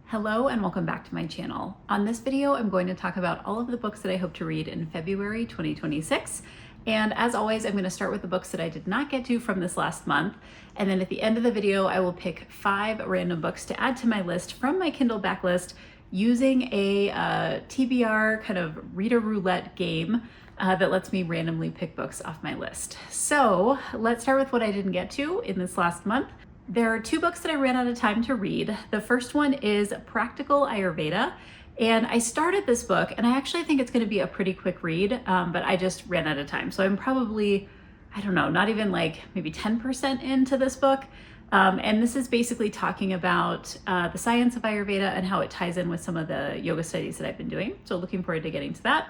Hello and welcome back to my channel. On this video, I'm going to talk about all of the books that I hope to read in February 2026. And as always, I'm going to start with the books that I did not get to from this last month. And then at the end of the video, I will pick 5 random books to add to my list from my Kindle backlist using a TBR kind of reader roulette game that lets me randomly pick books off my list. So let's start with what I didn't get to in this last month. There are 2 books that I ran out of time to read. The first one is Practical Ayurveda, and I started this book, and I actually think it's going to be a pretty quick read, but I just ran out of time. So I'm probably, I don't know, not even like maybe 10% into this book. And this is basically talking about the science of Ayurveda and how it ties in with some of the yoga studies that I've been doing. So looking forward to getting to that.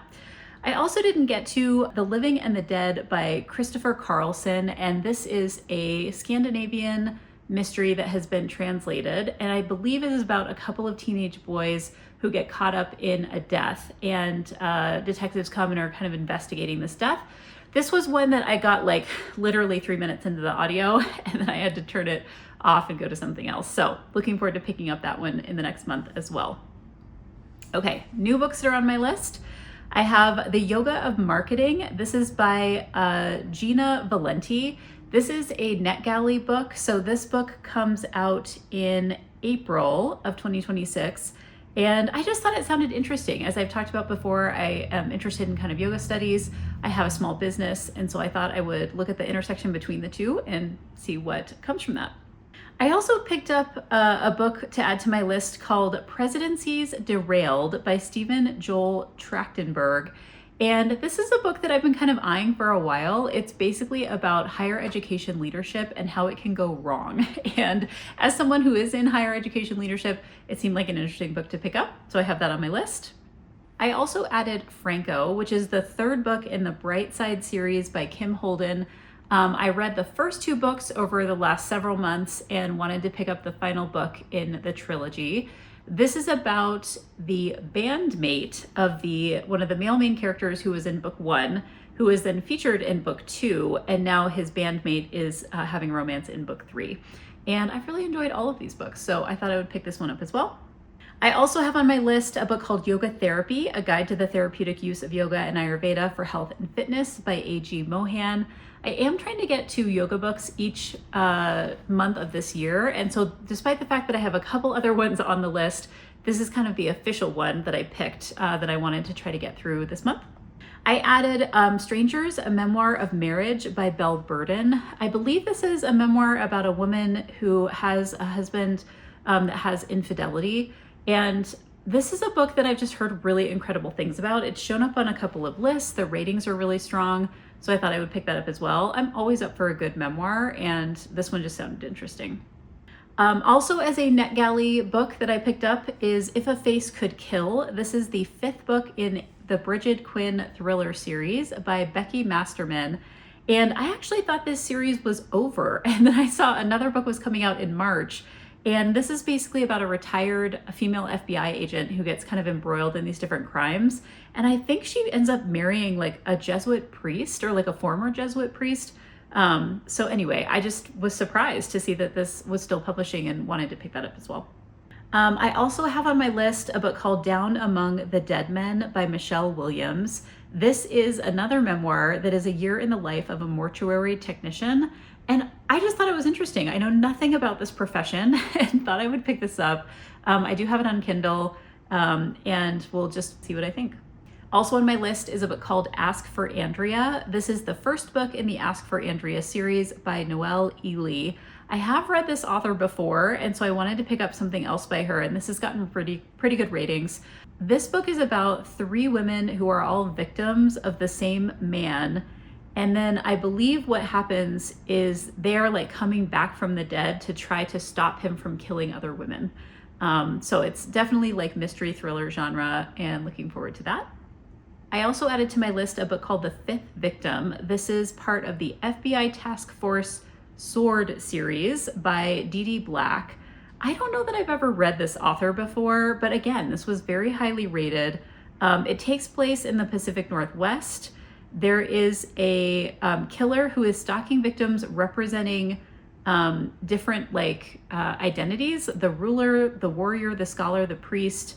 I also didn't get to The Living and the Dead by Christopher Carlson, and this is a Scandinavian mystery that has been translated, and I believe it is about a couple of teenage boys who get caught up in a death, and detectives come and are kind of investigating this death. This was one that I got like literally 3 minutes into the audio, and then I had to turn it off and go to something else. So looking forward to picking up that one in the next month as well. Okay, new books that are on my list. I have The Yoga of Marketing. This is by Gina Valenti. This is a NetGalley book. So this book comes out in April of 2026. And I just thought it sounded interesting. As I've talked about before, I am interested in kind of yoga studies. I have a small business. And so I thought I would look at the intersection between the two and see what comes from that. I also picked up a book to add to my list called Presidencies Derailed by Stephen Joel Trachtenberg. And this is a book that I've been kind of eyeing for a while. It's basically about higher education leadership and how it can go wrong. And as someone who is in higher education leadership, it seemed like an interesting book to pick up. So I have that on my list. I also added Franco, which is the 3rd book in the Bright Side series by Kim Holden. I read the first 2 books over the last several months and wanted to pick up the final book in the trilogy. This is about the bandmate of one of the male main characters who was in book 1, who was then featured in book 2, and now his bandmate is having romance in book 3. And I've really enjoyed all of these books, so I thought I would pick this one up as well. I also have on my list a book called Yoga Therapy, A Guide to the Therapeutic Use of Yoga and Ayurveda for Health and Fitness by A.G. Mohan. I am trying to get 2 yoga books each month of this year. And so despite the fact that I have a couple other ones on the list, this is kind of the official one that I picked that I wanted to try to get through this month. I added Strangers, A Memoir of Marriage by Belle Burden. I believe this is a memoir about a woman who has a husband that has infidelity. And this is a book that I've just heard really incredible things about. It's shown up on a couple of lists. The ratings are really strong. So I thought I would pick that up as well. I'm always up for a good memoir, and this one just sounded interesting. Also, as a NetGalley book that I picked up is If a Face Could Kill. This is the 5th book in the Bridget Quinn thriller series by Becky Masterman. And I actually thought this series was over. And then I saw another book was coming out in March. And this is basically about a retired female FBI agent who gets kind of embroiled in these different crimes. And I think she ends up marrying like a Jesuit priest or like a former Jesuit priest. So anyway, I just was surprised to see that this was still publishing and wanted to pick that up as well. I also have on my list a book called Down Among the Dead Men by Michelle Williams. This is another memoir that is a year in the life of a mortuary technician. And I just thought it was interesting. I know nothing about this profession and thought I would pick this up. I do have it on Kindle, and we'll just see what I think. Also on my list is a book called Ask for Andrea. This is the 1st book in the Ask for Andrea series by Noelle Ely. I have read this author before, and so I wanted to pick up something else by her, and this has gotten pretty good ratings. This book is about 3 women who are all victims of the same man. And then I believe what happens is they're like coming back from the dead to try to stop him from killing other women. So it's definitely like mystery thriller genre, and looking forward to that. I also added to my list a book called The 5th Victim. This is part of the FBI Task Force Sword series by Dee Black. I don't know that I've ever read this author before, but again, this was very highly rated. It takes place in the Pacific Northwest. There is a killer who is stalking victims representing different identities: the ruler, the warrior, the scholar, the priest.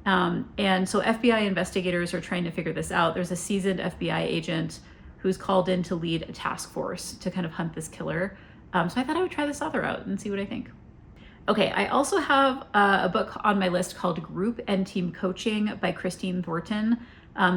And so FBI investigators are trying to figure this out. There's a seasoned FBI agent who's called in to lead a task force to kind of hunt this killer. So I thought I would try this author out and see what I think. Okay, I also have a book on my list called Group and Team Coaching by Christine Thornton.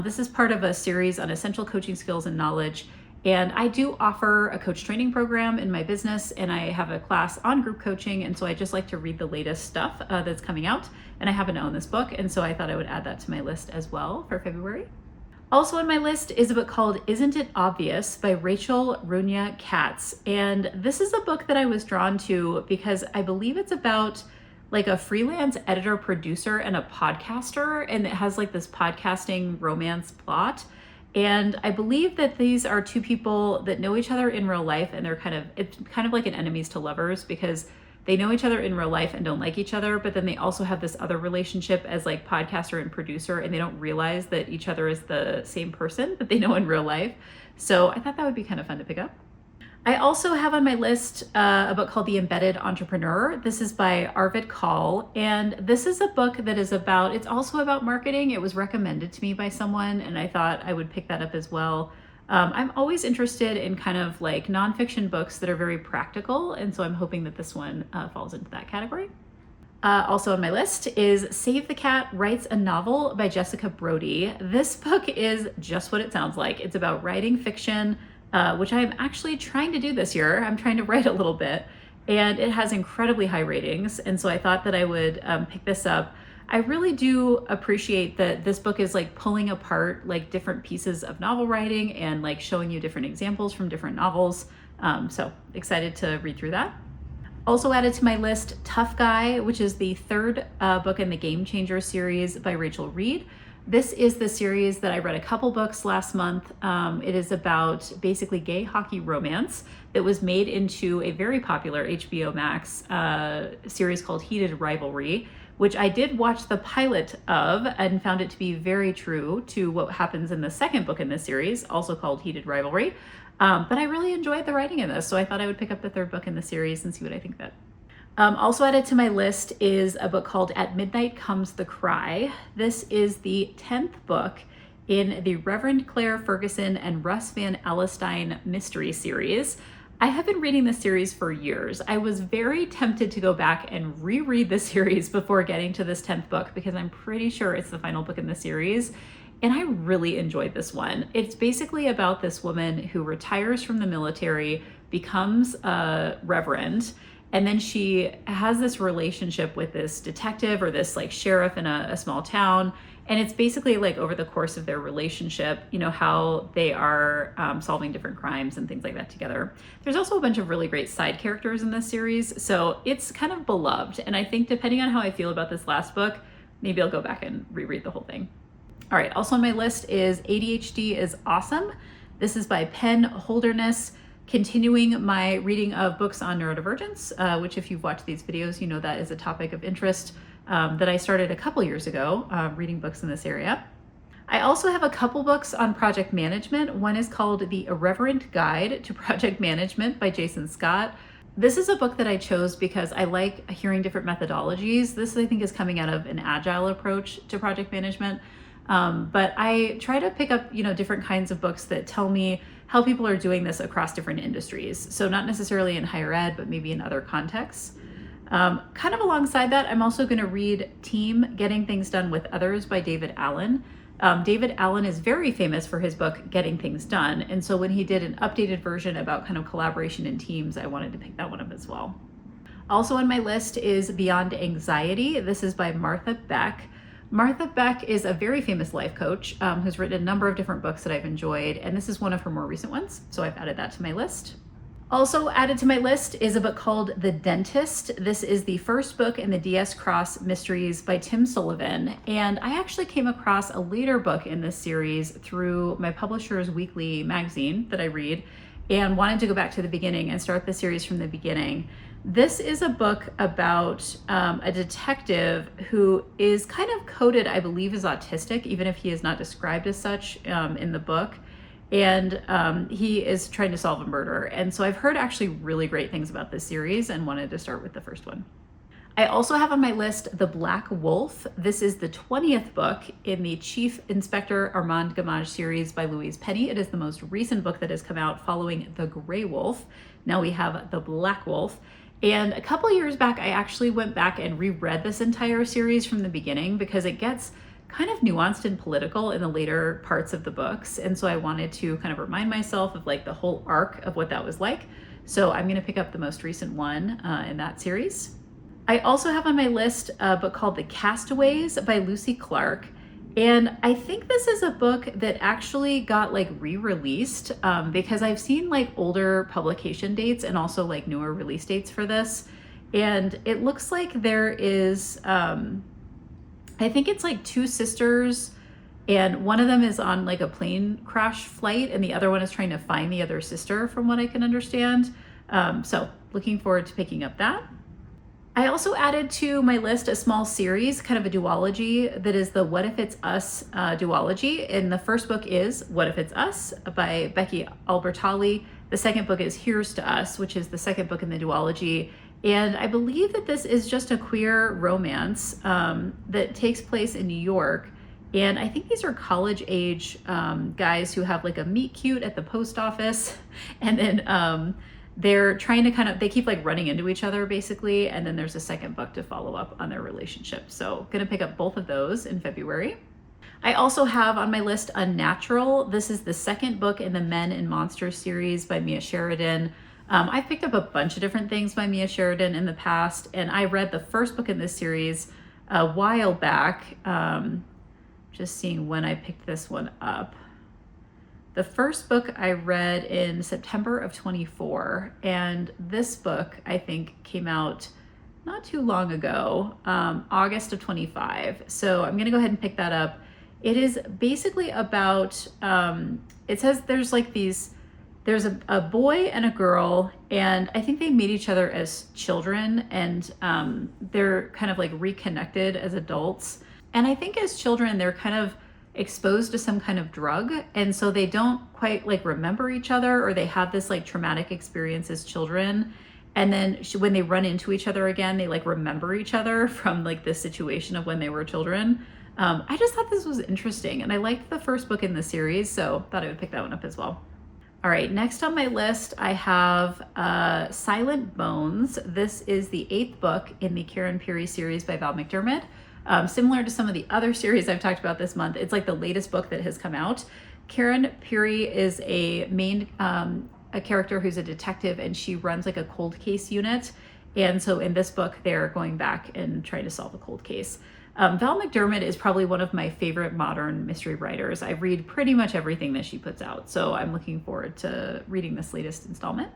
This is part of a series on essential coaching skills and knowledge. And I do offer a coach training program in my business, and I have a class on group coaching. And so I just like to read the latest stuff that's coming out. And I happen to own this book, and so I thought I would add that to my list as well for February. Also on my list is a book called Isn't It Obvious by Rachel Runya Katz. And this is a book that I was drawn to because I believe it's about like a freelance editor, producer, and a podcaster. And it has like this podcasting romance plot. And I believe that these are two people that know each other in real life, and it's kind of like an enemies to lovers, because they know each other in real life and don't like each other, but then they also have this other relationship as like podcaster and producer, and they don't realize that each other is the same person that they know in real life. So I thought that would be kind of fun to pick up. I also have on my list a book called The Embedded Entrepreneur. This is by Arvid Kahl, and this is a book that is it's also about marketing. It was recommended to me by someone, and I thought I would pick that up as well. I'm always interested in kind of like nonfiction books that are very practical, and so I'm hoping that this one falls into that category. Also on my list is Save the Cat Writes a Novel by Jessica Brody. This book is just what it sounds like. It's about writing fiction, which I'm actually trying to do this year. I'm trying to write a little bit, and it has incredibly high ratings, and so I thought that I would pick this up. I really do appreciate that this book is like pulling apart like different pieces of novel writing and like showing you different examples from different novels. So excited to read through that. Also added to my list, Tough Guy, which is the third book in the Game Changer series by Rachel Reed. This is the series that I read a couple books last month. It is about basically gay hockey romance that was made into a very popular HBO Max series called Heated Rivalry, which I did watch the pilot of and found it to be very true to what happens in the second book in this series, also called Heated Rivalry. But I really enjoyed the writing in this, so I thought I would pick up the third book in the series and see what I think of it. Also added to my list is a book called At Midnight Comes the Cry. This is the 10th book in the Reverend Claire Ferguson and Russ Van Alstyne mystery series. I have been reading this series for years. I was very tempted to go back and reread the series before getting to this 10th book because I'm pretty sure it's the final book in the series. And I really enjoyed this one. It's basically about this woman who retires from the military, becomes a reverend, and then she has this relationship with this detective or this like sheriff in a small town. And it's basically like over the course of their relationship, you know, how they are solving different crimes and things like that together. There's also a bunch of really great side characters in this series. So it's kind of beloved. And I think depending on how I feel about this last book, maybe I'll go back and reread the whole thing. All right, also on my list is ADHD is Awesome. This is by Penn Holderness, continuing my reading of books on neurodivergence, which if you've watched these videos, you know that is a topic of interest that I started a couple years ago, reading books in this area. I also have a couple books on project management. One is called The Irreverent Guide to Project Management by Jason Scott. This is a book that I chose because I like hearing different methodologies. This, I think, is coming out of an agile approach to project management. But I try to pick up, you know, different kinds of books that tell me how people are doing this across different industries. So not necessarily in higher ed, but maybe in other contexts. Kind of alongside that, I'm also going to read Team Getting Things Done with Others by David Allen. David Allen is very famous for his book, Getting Things Done. And so when he did an updated version about kind of collaboration in teams, I wanted to pick that one up as well. Also on my list is Beyond Anxiety. This is by Martha Beck. Martha Beck is a very famous life coach who's written a number of different books that I've enjoyed, and this is one of her more recent ones, so I've added that to my list. Also added to my list is a book called The Dentist. This is the first book in the DS Cross Mysteries by Tim Sullivan, and I actually came across a later book in this series through my publisher's weekly magazine that I read, and wanted to go back to the beginning and start the series from the beginning. This is a book about a detective who is kind of coded, I believe, as autistic, even if he is not described as such in the book. and he is trying to solve a murder. And so I've heard actually really great things about this series and wanted to start with the first one. I also have on my list The Black Wolf. This is the 20th book in the Chief Inspector Armand Gamage series by Louise Penny. It is the most recent book that has come out following The Gray Wolf. Now we have The Black Wolf. And a couple years back, I actually went back and reread this entire series from the beginning because it gets kind of nuanced and political in the later parts of the books. And so I wanted to kind of remind myself of like the whole arc of what that was like. So I'm gonna pick up the most recent one in that series. I also have on my list a book called The Castaways by Lucy Clark. And I think this is a book that actually got like re-released because I've seen like older publication dates and also like newer release dates for this. And it looks like there is, I think it's like two sisters, and one of them is on like a plane crash flight and the other one is trying to find the other sister from what I can understand. So looking forward to picking up that. I also added to my list a small series, kind of a duology, that is the What If It's Us duology. And the first book is What If It's Us by Becky Albertalli. The second book is Here's to Us, which is the second book in the duology. And I believe that this is just a queer romance that takes place in New York. And I think these are college age guys who have like a meet cute at the post office. And then they're trying to they keep like running into each other basically. And then there's a second book to follow up on their relationship. So gonna pick up both of those in February. I also have on my list Unnatural. This is the second book in the Men and Monsters series by Mia Sheridan. I've picked up a bunch of different things by Mia Sheridan in the past, and I read the first book in this series a while back. Just seeing when I picked this one up. The first book I read in September of 24, and this book I think came out not too long ago, August of 25. So I'm gonna go ahead and pick that up. It is basically about, it says there's a boy and a girl, and I think they meet each other as children, and they're kind of like reconnected as adults. And I think as children, they're kind of exposed to some kind of drug, and so they don't quite like remember each other, or they have this like traumatic experience as children. And then when they run into each other again, they like remember each other from like this situation of when they were children. I just thought this was interesting, and I liked the first book in the series, so thought I would pick that one up as well. All right, next on my list, I have Silent Bones. This is the 8th book in the Karen Pirie series by Val McDermid. Similar to some of the other series I've talked about this month, it's like the latest book that has come out. Karen Pirie is a character who's a detective, and she runs like a cold case unit. And so in this book, they're going back and trying to solve a cold case. Val McDermid is probably one of my favorite modern mystery writers. I read pretty much everything that she puts out, so I'm looking forward to reading this latest installment.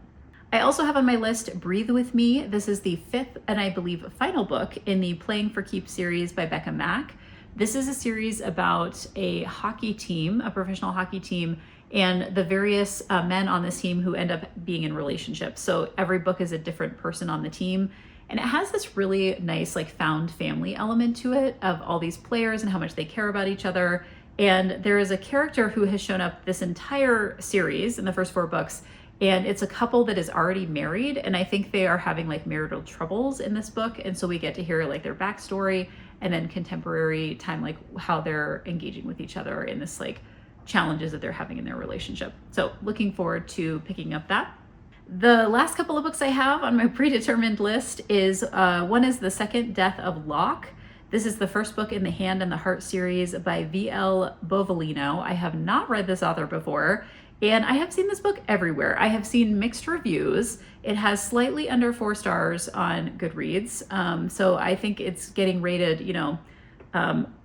I also have on my list Breathe With Me. This is the 5th and I believe final book in the Playing for Keeps series by Becca Mack. This is a series about a hockey team, a professional hockey team, and the various men on this team who end up being in relationships. So every book is a different person on the team. And it has this really nice like found family element to it of all these players and how much they care about each other. And there is a character who has shown up this entire series in the first 4 books, and it's a couple that is already married, and I think they are having like marital troubles in this book. And so we get to hear like their backstory and then contemporary time, like how they're engaging with each other in this like challenges that they're having in their relationship. So looking forward to picking up that. The last couple of books I have on my predetermined list is one is The Second Death of Locke. This is the first book in the Hand and the Heart series by V.L. Bovalino. I have not read this author before, and I have seen this book everywhere. I have seen mixed reviews. It has slightly under 4 stars on Goodreads. So I think it's getting rated,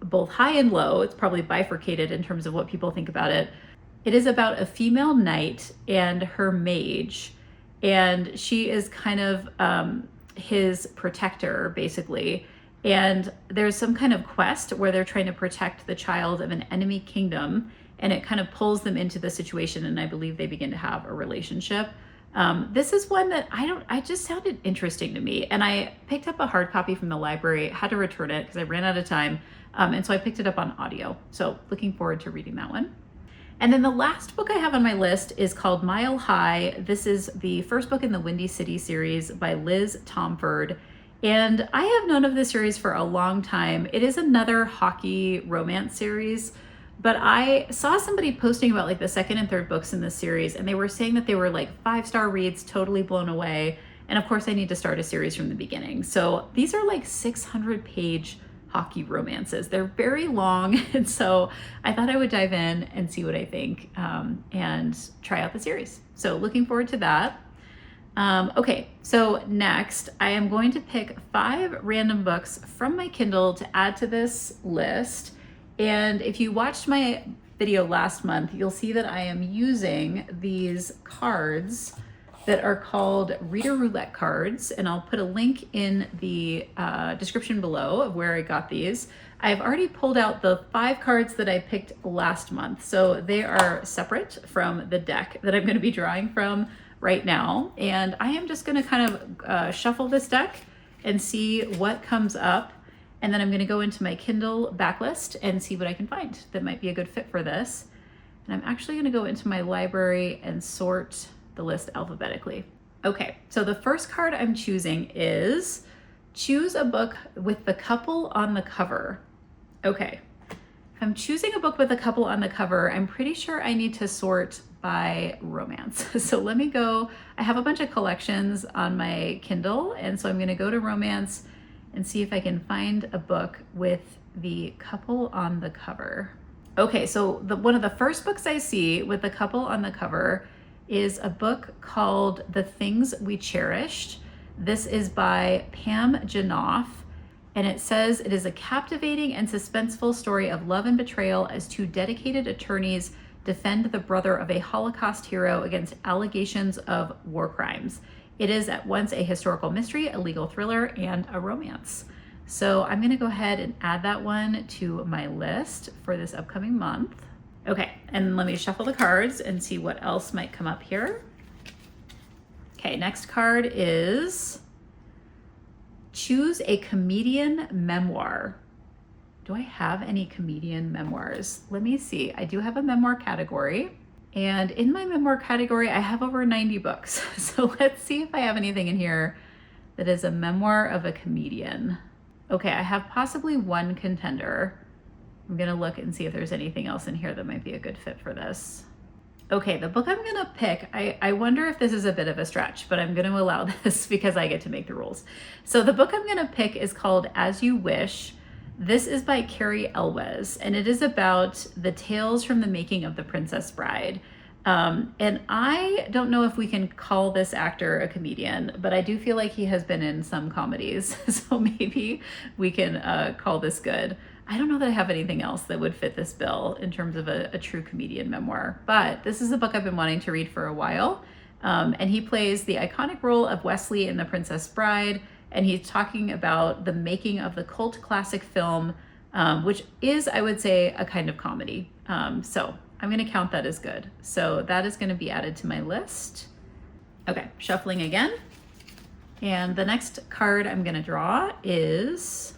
both high and low. It's probably bifurcated in terms of what people think about it. It is about a female knight and her mage, and she is kind of his protector, basically. And there's some kind of quest where they're trying to protect the child of an enemy kingdom, and it kind of pulls them into the situation, and I believe they begin to have a relationship. This is one that I just sounded interesting to me, and I picked up a hard copy from the library, had to return it because I ran out of time, and so I picked it up on audio. So looking forward to reading that one. And then the last book I have on my list is called Mile High. This is the first book in the Windy City series by Liz Tomford. And I have known of this series for a long time. It is another hockey romance series, but I saw somebody posting about like the second and third books in this series, and they were saying that they were like 5-star reads, totally blown away. And of course I need to start a series from the beginning. So these are like 600-page hockey romances. They're very long, and so I thought I would dive in and see what I think and try out the series. So looking forward to that. Okay, so next I am going to pick 5 random books from my Kindle to add to this list. And if you watched my video last month, you'll see that I am using these cards that are called Reader Roulette cards, and I'll put a link in the description below of where I got these. I've already pulled out the 5 cards that I picked last month, so they are separate from the deck that I'm going to be drawing from right now, and I am just going to kind of shuffle this deck and see what comes up, and then I'm going to go into my Kindle backlist and see what I can find that might be a good fit for this. And I'm actually going to go into my library and sort the list alphabetically. Okay, so the first card I'm choosing is choose a book with the couple on the cover. Okay, if I'm choosing a book with a couple on the cover, I'm pretty sure I need to sort by romance. So let me go. I have a bunch of collections on my Kindle, and so I'm going to go to romance and see if I can find a book with the couple on the cover. Okay, so one of the first books I see with the couple on the cover is a book called The Things We Cherished. This is by Pam Janoff, and it says it is a captivating and suspenseful story of love and betrayal as 2 dedicated attorneys defend the brother of a Holocaust hero against allegations of war crimes. It is at once a historical mystery, a legal thriller, and a romance. So I'm going to go ahead and add that one to my list for this upcoming month. Okay, and let me shuffle the cards and see what else might come up here. Okay, next card is choose a comedian memoir. Do I have any comedian memoirs? Let me see. I do have a memoir category, and in my memoir category, I have over 90 books. So let's see if I have anything in here that is a memoir of a comedian. Okay, I have possibly one contender. I'm gonna look and see if there's anything else in here that might be a good fit for this. Okay, the book I'm gonna pick, I wonder if this is a bit of a stretch, but I'm gonna allow this because I get to make the rules. So the book I'm gonna pick is called As You Wish. This is by Carrie Elwes, and it is about the tales from the making of The Princess Bride. And I don't know if we can call this actor a comedian, but I do feel like he has been in some comedies, so maybe we can call this good. I don't know that I have anything else that would fit this bill in terms of a true comedian memoir, but this is a book I've been wanting to read for a while. And he plays the iconic role of Wesley in The Princess Bride, and he's talking about the making of the cult classic film, which is, I would say, a kind of comedy. So I'm going to count that as good. So that is going to be added to my list. Okay, shuffling again. And the next card I'm going to draw is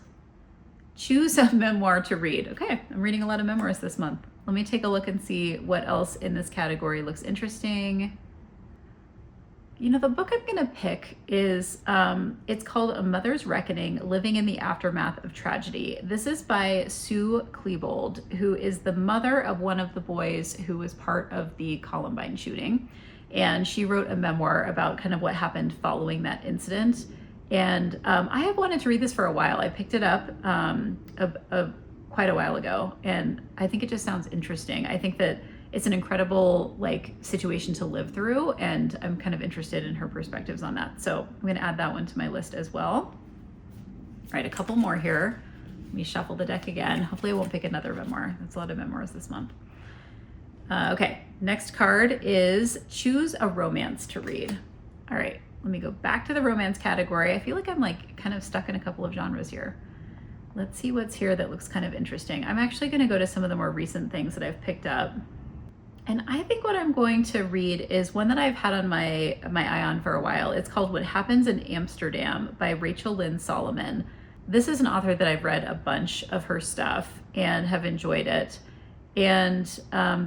choose a memoir to read. Okay, I'm reading a lot of memoirs this month. Let me take a look and see what else in this category looks interesting. You know, the book I'm gonna pick is, it's called A Mother's Reckoning, Living in the Aftermath of Tragedy. This is by Sue Klebold, who is the mother of one of the boys who was part of the Columbine shooting. And she wrote a memoir about kind of what happened following that incident. And I have wanted to read this for a while. I picked it up quite a while ago, and I think it just sounds interesting. I think that it's an incredible situation to live through, and I'm kind of interested in her perspectives on that. So I'm going to add that one to my list as well. All right, a couple more here. Let me shuffle the deck again. Hopefully I won't pick another memoir. That's a lot of memoirs this month. Okay, next card is choose a romance to read. All right. Let me go back to the romance category. I feel like I'm kind of stuck in a couple of genres here. Let's see what's here that looks kind of interesting. I'm actually going to go to some of the more recent things that I've picked up. And I think what I'm going to read is one that I've had on my eye on for a while. It's called What Happens in Amsterdam by Rachel Lynn Solomon. This is an author that I've read a bunch of her stuff and have enjoyed it. And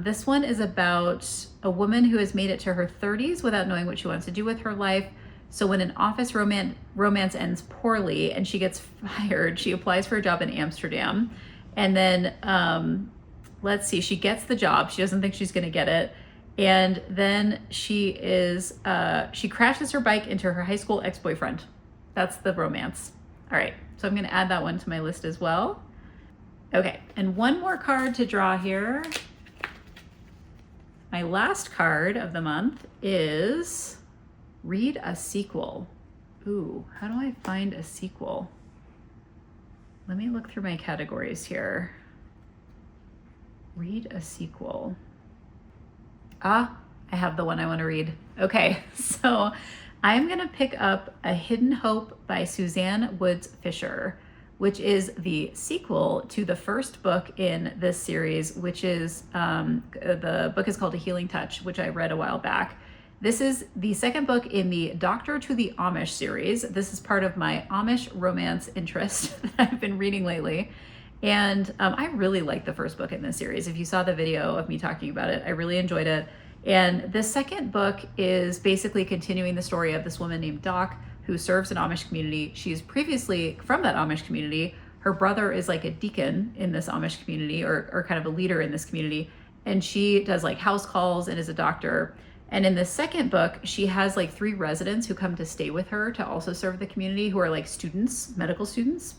this one is about a woman who has made it to her 30s without knowing what she wants to do with her life. So when an office romance ends poorly and she gets fired, she applies for a job in Amsterdam. And then, let's see, she gets the job. She doesn't think she's going to get it. And then she crashes her bike into her high school ex-boyfriend. That's the romance. All right, so I'm going to add that one to my list as well. Okay, and one more card to draw here. My last card of the month is read a sequel. Ooh, how do I find a sequel? Let me look through my categories here. Read a sequel. Ah, I have the one I want to read. Okay, so I'm going to pick up A Hidden Hope by Suzanne Woods Fisher, which is the sequel to the first book in this series, which is, the book is called A Healing Touch, which I read a while back. This is the second book in the Doctor to the Amish series. This is part of my Amish romance interest that I've been reading lately. And I really liked the first book in this series. If you saw the video of me talking about it, I really enjoyed it. And the second book is basically continuing the story of this woman named Doc who serves an Amish community. She's previously from that Amish community. Her brother is like a deacon in this Amish community, or kind of a leader in this community. And she does like house calls and is a doctor. And in the second book, she has like 3 residents who come to stay with her to also serve the community, who are like students, medical students.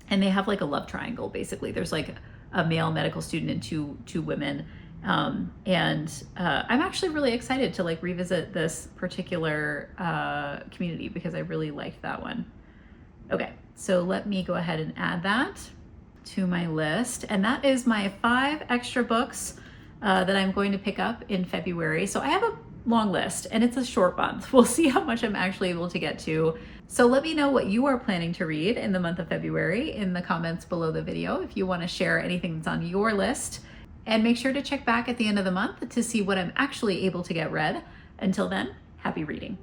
And they have like a love triangle, basically. There's like a male medical student and two women. I'm actually really excited to like revisit this particular community because I really liked that one. Okay, so let me go ahead and add that to my list. And that is my 5 extra books that I'm going to pick up in February. So I have a long list and it's a short month. We'll see how much I'm actually able to get to. So let me know what you are planning to read in the month of February in the comments below the video if you want to share anything that's on your list. And make sure to check back at the end of the month to see what I'm actually able to get read. Until then, happy reading.